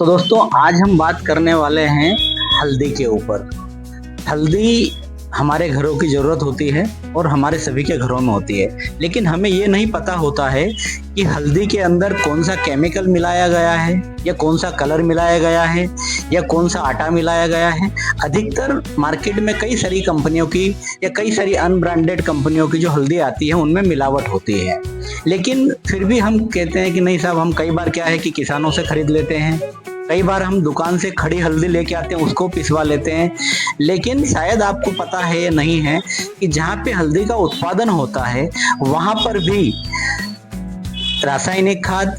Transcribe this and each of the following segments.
तो दोस्तों आज हम बात करने वाले हैं हल्दी के ऊपर। हल्दी हमारे घरों की ज़रूरत होती है और हमारे सभी के घरों में होती है, लेकिन हमें ये नहीं पता होता है कि हल्दी के अंदर कौन सा केमिकल मिलाया गया है या कौन सा कलर मिलाया गया है या कौन सा आटा मिलाया गया है। अधिकतर मार्केट में कई सारी कंपनियों की या कई सारी अनब्रांडेड कंपनियों की जो हल्दी आती है उनमें मिलावट होती है, लेकिन फिर भी हम कहते हैं कि नहीं साहब, हम कई बार क्या है कि किसानों से खरीद लेते हैं, कई बार हम दुकान से खड़ी हल्दी लेके आते हैं, उसको पिसवा लेते हैं। लेकिन शायद आपको पता है या नहीं है कि जहाँ पे हल्दी का उत्पादन होता है वहां पर भी रासायनिक खाद,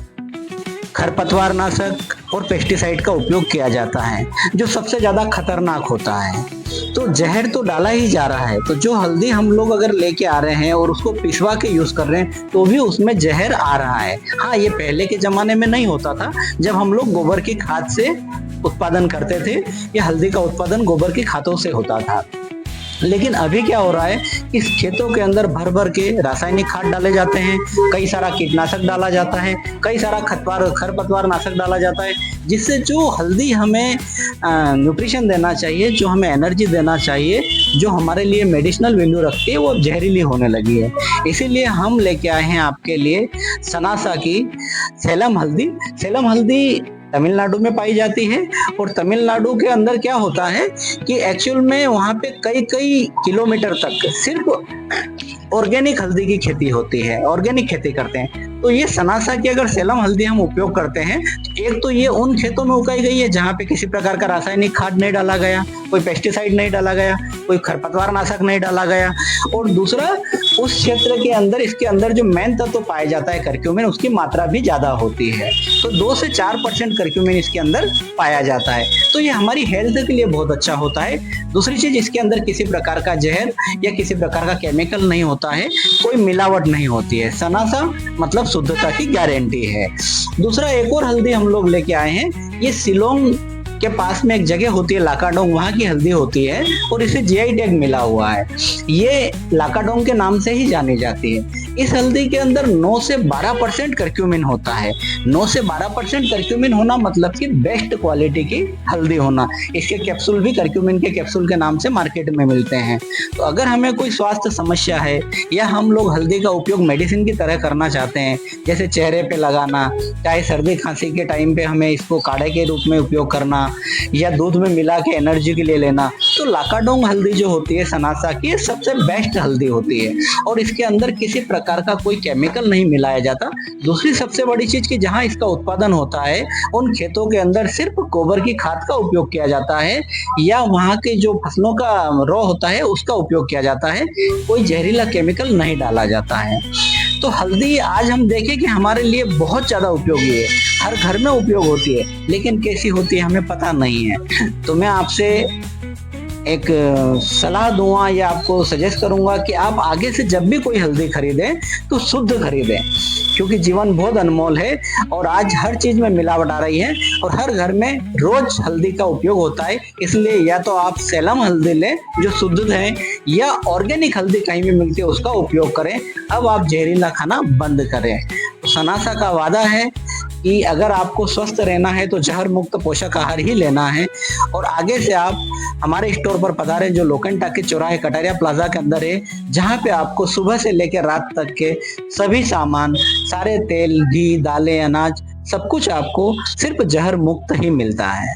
खरपतवार नाशक और पेस्टिसाइड का उपयोग किया जाता है, जो सबसे ज्यादा खतरनाक होता है। तो जहर तो डाला ही जा रहा है। तो जो हल्दी हम लोग अगर लेके आ रहे हैं और उसको पिसवा के यूज कर रहे हैं तो भी उसमें जहर आ रहा है। हाँ, ये पहले के जमाने में नहीं होता था, जब हम लोग गोबर की खाद से उत्पादन करते थे। ये हल्दी का उत्पादन गोबर की खादों से होता था। लेकिन अभी क्या हो रहा है, इस खेतों के अंदर भर भर के रासायनिक खाद डाले जाते हैं, कई सारा कीटनाशक डाला जाता है, कई सारा खरपतवार नाशक डाला जाता है, जिससे जो हल्दी हमें न्यूट्रिशन देना चाहिए, जो हमें एनर्जी देना चाहिए, जो हमारे लिए मेडिसिनल वैल्यू रखती है, वो जहरीली होने लगी है। इसीलिए हम लेके आए हैं आपके लिए सनासा की सेलम हल्दी। सेलम हल्दी तमिलनाडु में पाई जाती है और तमिलनाडु के अंदर क्या होता है कि एक्चुअल में वहाँ पे कई कई किलोमीटर तक सिर्फ ऑर्गेनिक हल्दी की खेती होती है, ऑर्गेनिक खेती करते हैं। तो ये सनासा की अगर सेलम हल्दी हम उपयोग करते हैं, एक तो ये उन खेतों में उगाई गई है जहाँ पे किसी प्रकार का रासायनिक खाद नहीं डाला गया, कोई पेस्टिसाइड नहीं डाला गया, कोई खरपतवार नाशक नहीं डाला गया, और दूसरा उस क्षेत्र के अंदर इसके अंदर जो मेन तत्व पाया जाता है करक्यूमिन, उसकी मात्रा भी ज्यादा होती है। तो 2 से 4% करक्यूमिन इसके अंदर पाया जाता है। तो ये हमारी हेल्थ के लिए बहुत अच्छा होता है। दूसरी चीज, इसके अंदर किसी प्रकार का जहर या किसी प्रकार का केमिकल नहीं होता है, कोई मिलावट नहीं होती है। सनासा मतलब शुद्धता की गारंटी है। दूसरा, एक और हल्दी हम लोग लेके आए हैं। ये शिलोंग के पास में एक जगह होती है लाकाडोंग, वहां की हल्दी होती है और इसे जीआई टैग मिला हुआ है। ये लाकाडोंग के नाम से ही जानी जाती है। इस हल्दी के अंदर 9 से 12% करक्यूमिन होता है। 9 से 12% करक्यूमिन होना मतलब कि बेस्ट क्वालिटी की हल्दी होना। इसके कैप्सूल भी करक्यूमिन के कैप्सूल के नाम से मार्केट में मिलते हैं। तो अगर हमें कोई स्वास्थ्य समस्या है या हम लोग हल्दी का उपयोग मेडिसिन की तरह करना चाहते हैं, जैसे चेहरे पे लगाना, चाहे सर्दी खांसी के टाइम पे हमें इसको काढ़े के रूप में उपयोग करना या दूध में मिला के एनर्जी के लिए लेना, तो लाकाडोंग हल्दी जो होती है सनासा की, सबसे बेस्ट हल्दी होती है और इसके अंदर किसी प्रकार का कोई केमिकल नहीं मिलाया जाता। दूसरी सबसे बड़ी चीज कि जहां इसका उत्पादन होता है उन खेतों के अंदर सिर्फ गोबर की खाद का उपयोग किया जाता है या वहां के जो फसलों का रॉ होता है उसका उपयोग किया जाता है, कोई जहरीला केमिकल नहीं डाला जाता है। तो हल्दी आज हम देखें कि हमारे लिए बहुत ज्यादा उपयोगी है, हर घर में उपयोग होती है, लेकिन कैसी होती है हमें पता नहीं है। तो मैं आपसे एक सलाह दूंगा या आपको सजेस्ट करूंगा कि आप आगे से जब भी कोई हल्दी खरीदें तो शुद्ध खरीदें, क्योंकि जीवन बहुत अनमोल है और आज हर चीज में मिलावट आ रही है और हर घर में रोज हल्दी का उपयोग होता है। इसलिए या तो आप सेलम हल्दी लें जो शुद्ध है, या ऑर्गेनिक हल्दी कहीं भी मिलती है उसका उपयोग करें। अब आप जहरीला खाना बंद करें। सनासा का वादा है कि अगर आपको स्वस्थ रहना है तो जहर मुक्त पोषक आहार ही लेना है। और आगे से आप हमारे स्टोर पर पधारे, जो लोखंड टाकी चौराहे कटारिया प्लाजा के अंदर है, जहाँ पे आपको सुबह से लेकर रात तक के सभी सामान, सारे तेल, घी, दालें, अनाज, सब कुछ आपको सिर्फ जहर मुक्त ही मिलता है।